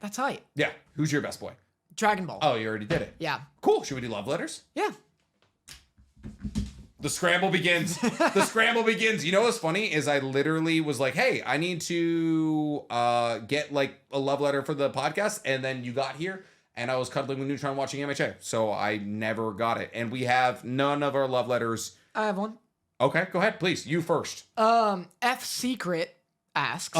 That's hype. Yeah. Who's your best boy? Dragon Ball. Oh, you already did it. Yeah. Cool. Should we do love letters? Yeah. The scramble begins. The scramble begins. You know what's funny is I literally was like, hey, I need to get like a love letter for the podcast. And then you got here and I was cuddling with Neutron watching MHA. So I never got it. And we have none of our love letters. I have one. Okay, go ahead, please. You first. F Secret asks,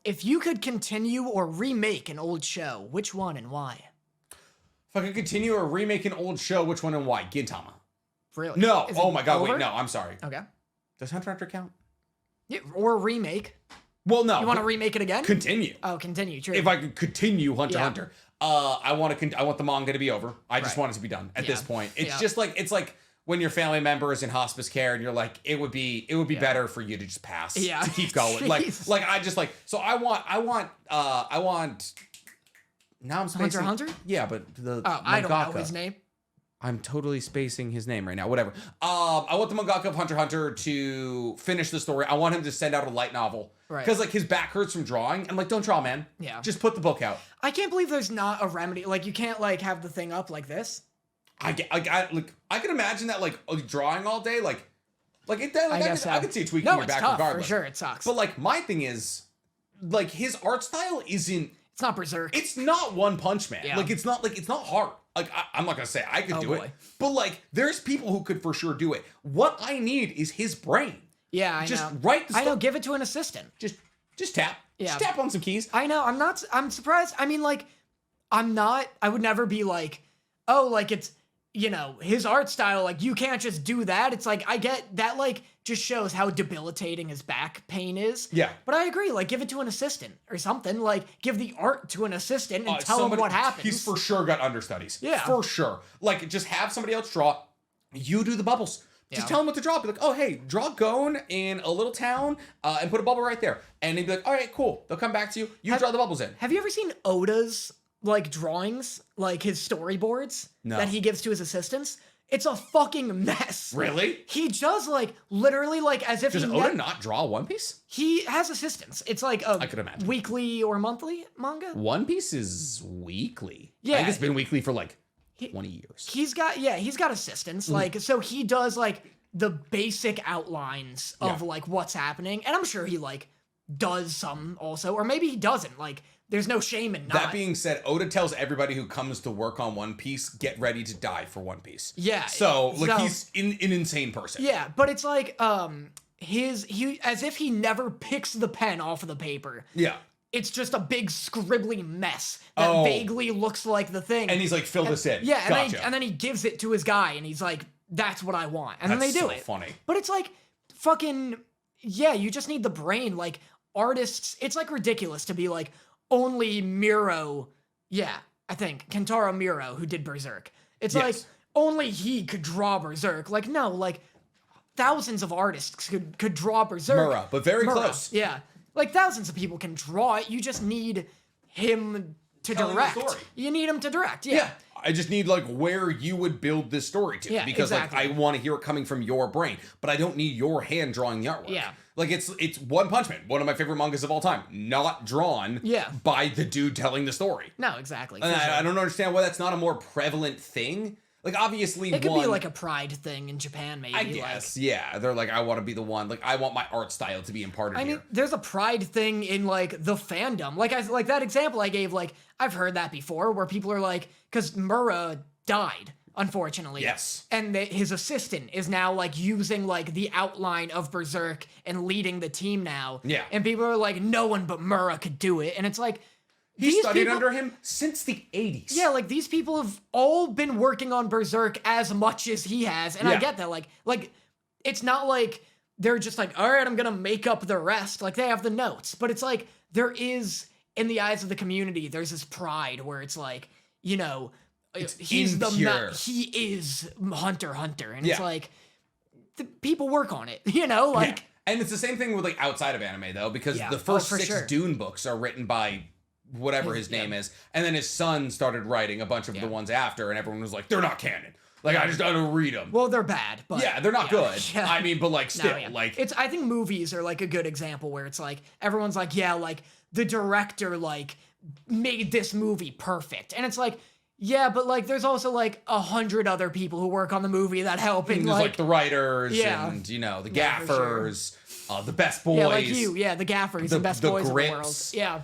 if you could continue or remake an old show, which one and why? If I could continue or remake an old show, which one and why? Gintama. Really? No. Is Oh it my God. over? Wait, no, I'm sorry. Okay. Does Hunter x Hunter count? Yeah, or remake. Well, no. You want to remake it again? Continue. Oh, continue. True. If I could continue Hunter x Yeah. Hunter, I want the manga to be over. I just Right. want it to be done at this point. It's Yeah. just like it's like when your family member is in hospice care and you're like, it would be better for you to just pass. Yeah. To keep going. Jeez. like I just like so I want now I'm spacing. Hunter x Hunter? Yeah, but the I don't know mangaka. his name. I'm totally spacing his name right now. Whatever. I want the mangaka of Hunter x Hunter to finish the story. I want him to send out a light novel. Right. Because like his back hurts from drawing. I'm like, don't draw, man. Yeah. Just put the book out. I can't believe there's not a remedy. Like, you can't, like, have the thing up like this. I can imagine that like drawing all day, like it. Like, I could see it tweaking no, your it's back tough, regardless. for sure. It sucks. But like my thing is, like his art style isn't. It's not Berserk. It's not One Punch Man. Yeah. Like it's not hard. Like I'm not gonna say I could do boy. it, but like there's people who could for sure do it. What I need is his brain. Yeah, I Just know. write the I know. stuff. Give it to an assistant. Just tap. Yeah. Just tap on some keys. I know. I'm surprised. I mean, like, I would never be like, oh, like it's, his art style, like you can't just do that. It's like, I get that, like, just shows how debilitating his back pain is. Yeah. But I agree, like, give it to an assistant or something. Like, give the art to an assistant and tell him what happens. He's for sure got understudies. Yeah. For sure. Like, just have somebody else draw. You do the bubbles. Just tell him what to draw. Be like, oh, hey, draw Gon in a little town and put a bubble right there. And he'd be like, all right, cool. They'll come back to you. You draw the bubbles in. Have you ever seen Oda's, like, drawings? Like, his storyboards? No. That he gives to his assistants? It's a fucking mess. Really? He does, like, literally, like, as if Does he... Oda not draw One Piece? He has assistants. It's like a I could imagine. weekly or monthly manga. One Piece is weekly. Yeah. I think it's been weekly for like 20 years. He's got assistants. Like, so he does like the basic outlines of like what's happening. And I'm sure he like does some also, or maybe he doesn't. Like, there's no shame in not. That being said, Oda tells everybody who comes to work on One Piece, get ready to die for One Piece. Yeah. So, like, he's an insane person. Yeah, but it's like, he as if he never picks the pen off of the paper. Yeah. It's just a big scribbly mess that vaguely looks like the thing. And he's like, fill this in. Yeah, Gotcha. and then he gives it to his guy, and he's like, that's what I want. And then they do so it. funny. But it's like, fucking, yeah, you just need the brain. Like, artists, it's like ridiculous to be like, only Miro, I think, Kentaro Miro, who did Berserk. It's like, only he could draw Berserk. Like, no, like, thousands of artists could draw Berserk. Mura, but very close. Yeah. Like, thousands of people can draw it. You just need him to Telling the direct. story. You need him to direct, Yeah. I just need like where you would build this story to. Yeah, because exactly. like I want to hear it coming from your brain, but I don't need your hand drawing the artwork. Yeah. Like it's One Punch Man, one of my favorite mangas of all time, not drawn by the dude telling the story. No, exactly. And for sure. I don't understand why that's not a more prevalent thing. Like obviously It could be like a pride thing in Japan, maybe. I guess, yeah. They're like, I want to be the one. Like, I want my art style to be imparted I here. mean, there's a pride thing in like the fandom. Like that example I gave. Like I've heard that before, where people are like, because Mura died, unfortunately. Yes. And his assistant is now like using like the outline of Berserk and leading the team now. Yeah. And people are like, no one but Mura could do it, and it's like. He studied under him since the 80s. Yeah, like these people have all been working on Berserk as much as he has, and I get that. Like it's not like they're just like, all right, I'm gonna make up the rest. Like they have the notes, but it's like there is, in the eyes of the community, there's this pride where it's like, he's impure. he is Hunter x Hunter, and it's like the people work on it, like. Yeah. And it's the same thing with like outside of anime though, because the first 6 Dune books are written by whatever his name is, and then his son started writing a bunch of the ones after, and everyone was like, they're not canon. Like I just gotta read them. Well, they're bad, but they're not good. Yeah. I mean, but like still, like I think movies are like a good example where it's like everyone's like, yeah, like the director like made this movie perfect. And it's like, yeah, but like there's also like 100 other people who work on the movie that help. And there's like the writers Yeah. and, you know, the Yeah, for sure. gaffers, the best boys. Yeah, like you. Yeah, the gaffers, the best boys in the world. grips. Yeah.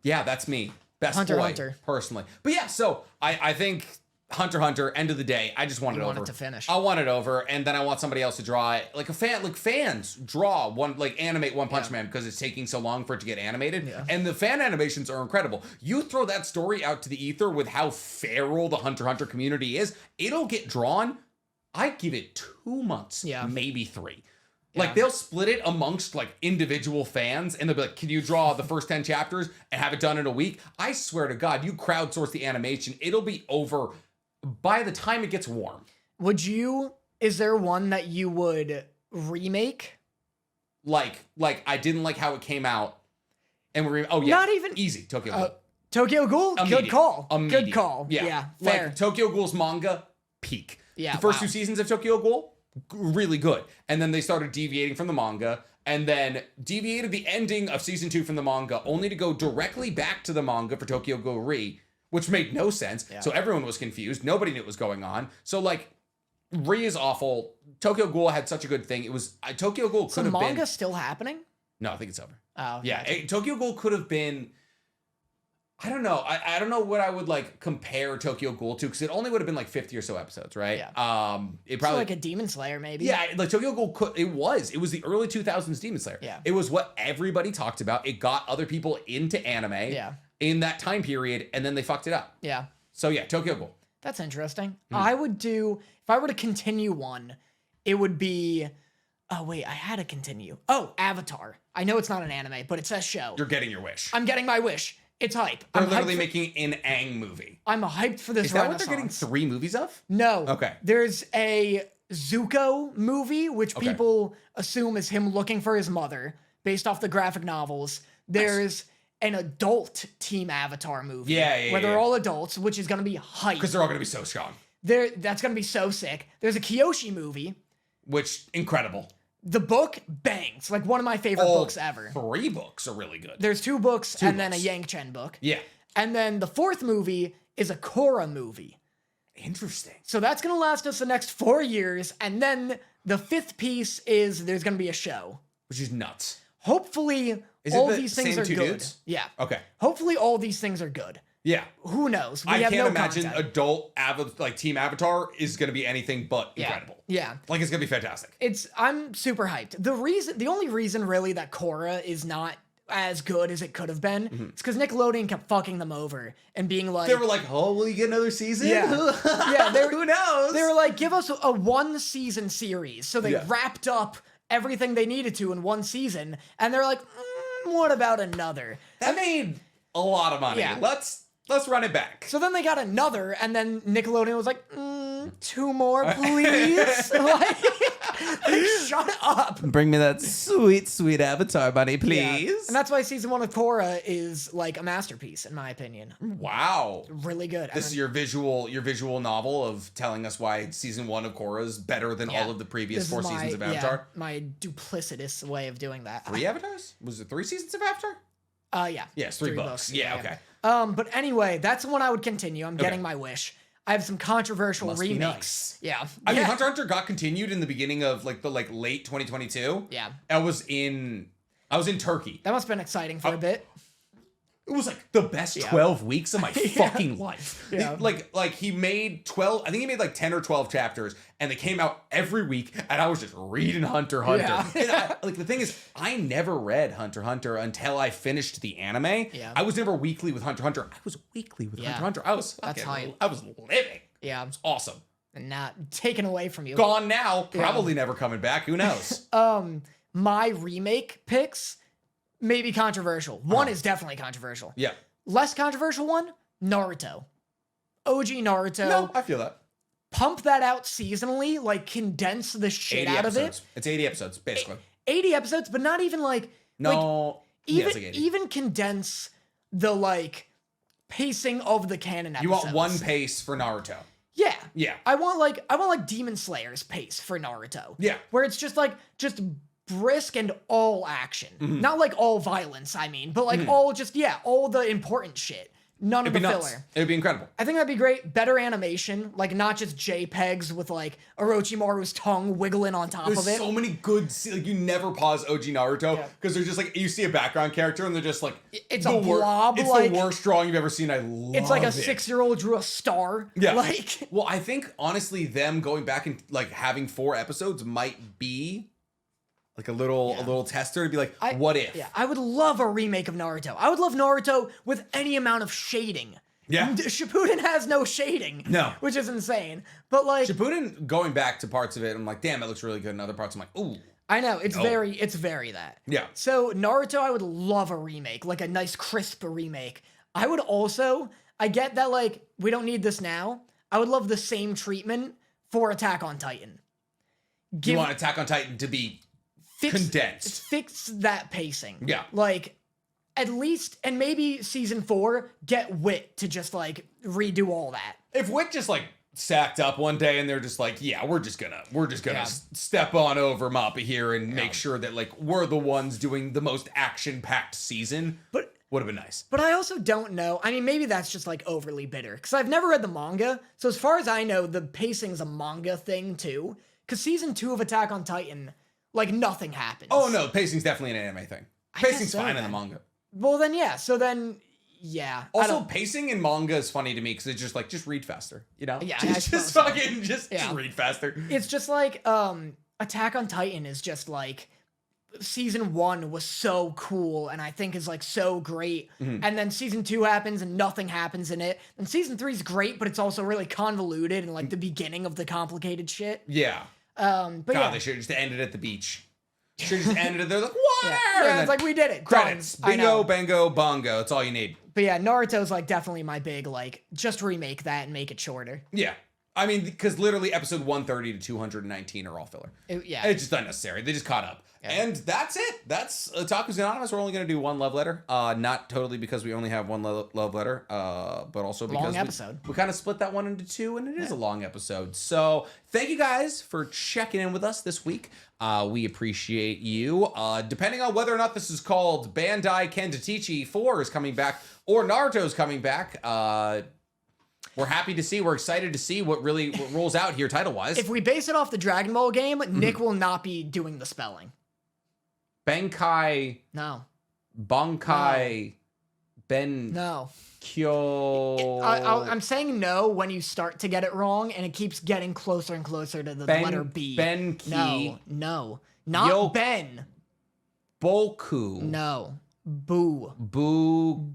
Yeah, that's me. Best Hunter boy, Hunter. personally. But yeah, so I think Hunter x Hunter, end of the day, I just want it You want over. it to finish. I want it over, and then I want somebody else to draw it. Like fans draw one, like animate One Punch Man because it's taking so long for it to get animated. Yeah. And the fan animations are incredible. You throw that story out to the ether with how feral the Hunter x Hunter community is, it'll get drawn. I give it 2 months, maybe 3. Like they'll split it amongst like individual fans and they'll be like, can you draw the first 10 chapters and have it done in a week? I swear to God, you crowdsource the animation, it'll be over by the time it gets warm. Is there one that you would remake? Like I didn't like how it came out. And Not even easy. Tokyo Ghoul. Tokyo Ghoul? Immediate. Good call. Immediate. Good call. Yeah, fair. Like Tokyo Ghoul's manga, peak. Yeah, the first wow. 2 seasons of Tokyo Ghoul, really good. And then they started deviating from the manga and then deviated the ending of season 2 from the manga only to go directly back to the manga for Tokyo Ghoul Re, which made no sense. Yeah. So everyone was confused. Nobody knew what was going on. So like Re is awful. Tokyo Ghoul had such a good thing. It was Tokyo Ghoul could have been. The manga's still happening? No, I think it's over. Oh, yeah. gotcha. Tokyo Ghoul could have been. I don't know. I don't know what I would like compare Tokyo Ghoul to because it only would have been like 50 or so episodes, right? Yeah. It It's probably like a Demon Slayer, maybe. yeah, like Tokyo Ghoul it was the early 2000s Demon Slayer. Yeah. It was what everybody talked about. It got other people into anime in that time period, and then they fucked it up. Yeah. So yeah, Tokyo Ghoul. That's interesting. I would do, if I were to continue one, it would be, oh wait, I had to continue. Oh, Avatar. I know it's not an anime, but it says show. You're getting your wish. I'm getting my wish. It's hype. They're I'm literally hyped making an Aang movie. I'm hyped for this Is that what they're getting renaissance. 3 movies of? No. Okay. There's a Zuko movie, which people assume is him looking for his mother, based off the graphic novels. There's an adult Team Avatar movie. Where they're all adults, which is going to be hype. Because they're all going to be so strong. That's going to be so sick. There's a Kyoshi movie. Which, incredible. The book bangs. Like one of my favorite books ever. 3 books are really good. There's 2 books and then a Yang Chen book. Yeah. And then the 4th movie is a Korra movie. Interesting. So that's going to last us the next 4 years. And then the 5th piece is there's going to be a show. Which is nuts. Hopefully, Is all it the these things same are 2 good. dudes? Yeah. Okay. Hopefully, all these things are good. Yeah. Who knows? We I have can't no imagine content. adult like Team Avatar is going to be anything but incredible. Yeah. Like it's going to be fantastic. I'm super hyped. The only reason really that Korra is not as good as it could have been is because Nickelodeon kept fucking them over and being like, They were like, "Oh, will you get another season?" Yeah. Yeah, who knows? They were like, give us a 1-season series. So they wrapped up everything they needed to in 1 season, and they're like, what about another? That made a lot of money. Yeah. Let's run it back. So then they got another, and then Nickelodeon was like, 2 more, please. like, shut up. Bring me that sweet, sweet Avatar money, Yeah. please. And that's why season 1 of Korra is like a masterpiece, in my opinion. Wow. Really good. This is your visual novel of telling us why season 1 of Korra is better than all of the previous 4 seasons of Avatar. My duplicitous way of doing that. 3 Avatars? Was it 3 seasons of Avatar? Yeah. Yes, 3 books. Yeah, okay. But anyway, that's the one I would continue. I'm getting my wish. I have some controversial Must be remakes. nice. Yeah. I mean, Hunter x Hunter got continued in the beginning of like the late 2022. Yeah. I was in Turkey. That must have been exciting for a bit. It was like the best 12 weeks of my fucking life. Yeah. Like he made 12, I think he made like 10 or 12 chapters and they came out every week and I was just reading Hunter x Hunter. Yeah. And the thing is, I never read Hunter x Hunter until I finished the anime. Yeah. I was never weekly with Hunter x Hunter. I was weekly with Hunter x Hunter. I was That's hype. I was living. Yeah. It was awesome. And not taken away from you. Gone now, probably never coming back. Who knows? My remake picks may be controversial. One is definitely controversial. Yeah. Less controversial one, Naruto. OG Naruto. No, I feel that. Pump that out seasonally, like condense the shit 80 out episodes. of it. It's 80 episodes, basically. 80 episodes, but not even like No. even it's like 80. even condense the like pacing of the canon episodes. You want one pace for Naruto. Yeah. Yeah. I want like Demon Slayer's pace for Naruto. Yeah. Where it's just brisk and all action. Not like all violence, I mean, but like all the important shit. None of the filler. It'd be incredible. I think that'd be great. Better animation, like not just JPEGs with like Orochimaru's tongue wiggling on top of it. There's so many good, like you never pause OG Naruto because they're just like, you see a background character and they're just like, it's a blob. It's like, the worst drawing you've ever seen. I love it. It's like a 6-year-old drew a star. Yeah. Like, well, I think honestly, them going back and like having 4 episodes might be like a little tester to be like, what if? Yeah, I would love a remake of Naruto. I would love Naruto with any amount of shading. Yeah. Shippuden has no shading. No. Which is insane. But like Shippuden, going back to parts of it, I'm like, damn, it looks really good. And other parts, I'm like, ooh. I know, it's very that. Yeah. So Naruto, I would love a remake, like a nice crisp remake. I would also, I get that like, we don't need this now. I would love the same treatment for Attack on Titan. You want Attack on Titan to be condensed. Fix that pacing. Yeah. Like, at least, and maybe season 4, get Wit to just like redo all that. If Wit just like sacked up one day and they're just like, yeah, we're just gonna step on over Mappa here and make sure that like we're the ones doing the most action-packed season. But would have been nice. But I also don't know. I mean, maybe that's just like overly bitter because I've never read the manga. So as far as I know, the pacing's a manga thing too. Because season 2 of Attack on Titan, like nothing happens. Oh no, pacing's definitely an anime thing. Pacing's fine in the manga. Well then, yeah. So then, yeah. Also, pacing in manga is funny to me because it's just like, just read faster, you know? Yeah, just read faster. It's just like, Attack on Titan is just like, season 1 was so cool and I think is like so great. And then season 2 happens and nothing happens in it. And season 3 is great, but it's also really convoluted and like the beginning of the complicated shit. Yeah. But God, they should have just ended at the beach. Should have just ended it. They're like, water! Yeah, it's like, we did it. Credits. Done. Bingo, bango, bongo. That's all you need. But yeah, Naruto's like definitely my big, like, just remake that and make it shorter. Yeah. I mean, because literally episode 130 to 219 are all filler. It's just unnecessary. They just caught up. Yeah. And that's it. That's Otakus Anonymous. We're only going to do one love letter. Not totally because we only have one love letter, but also because we kind of split that one into 2, and it is a long episode. So thank you guys for checking in with us this week. We appreciate you. Depending on whether or not this is called Bandai Kendatechi 4 is coming back or Naruto's coming back, we're happy to see. We're excited to see what rolls out here title-wise. If we base it off the Dragon Ball game, Nick will not be doing the spelling. Benkai. No. Bankai. No. Ben. No. Kyo. I'm saying no when you start to get it wrong, and it keeps getting closer and closer to the letter B. Benki. No. Not Ben. Boku. No. Boo. Budokai.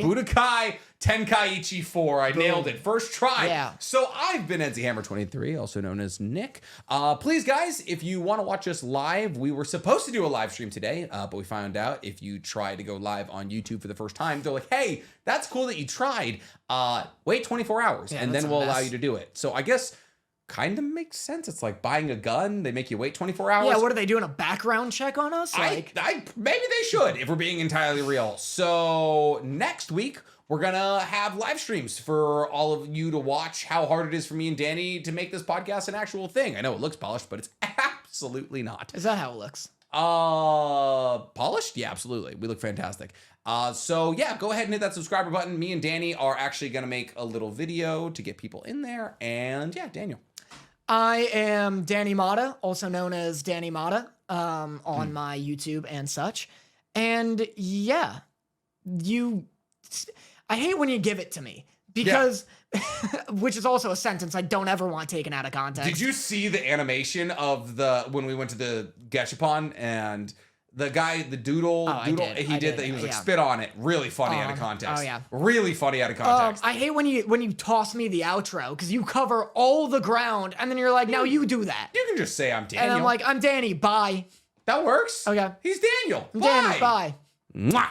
Budokai. Tenkaichi 4. I nailed it. First try. Yeah. So I've been Nchammer23, also known as Nick. Please, guys, if you want to watch us live, we were supposed to do a live stream today, but we found out if you try to go live on YouTube for the first time, they're like, hey, that's cool that you tried. Wait 24 hours, and then we'll allow you to do it. So I guess kind of makes sense. It's like buying a gun. They make you wait 24 hours. Yeah, what are they doing? A background check on us? Maybe they should, if we're being entirely real. So next week, we're going to have live streams for all of you to watch how hard it is for me and Danny to make this podcast an actual thing. I know it looks polished, but it's absolutely not. Is that how it looks? Polished? Yeah, absolutely. We look fantastic. So yeah, go ahead and hit that subscriber button. Me and Danny are actually going to make a little video to get people in there. And yeah, Daniel. I am Danny Motta, also known as Danny Motta, on my YouTube and such. And yeah, I hate when you give it to me because, which is also a sentence I don't ever want taken out of context. Did you see the animation of when we went to the Gashapon and the guy, the doodle, he did that. He was like, spit on it. Really funny out of context. Oh yeah. Really funny out of context. I hate when you toss me the outro because you cover all the ground and then you're like, now you do that. You can just say I'm Daniel. And I'm like, I'm Danny. Bye. That works. Okay. He's Daniel. I'm Danny. Bye. Mwah.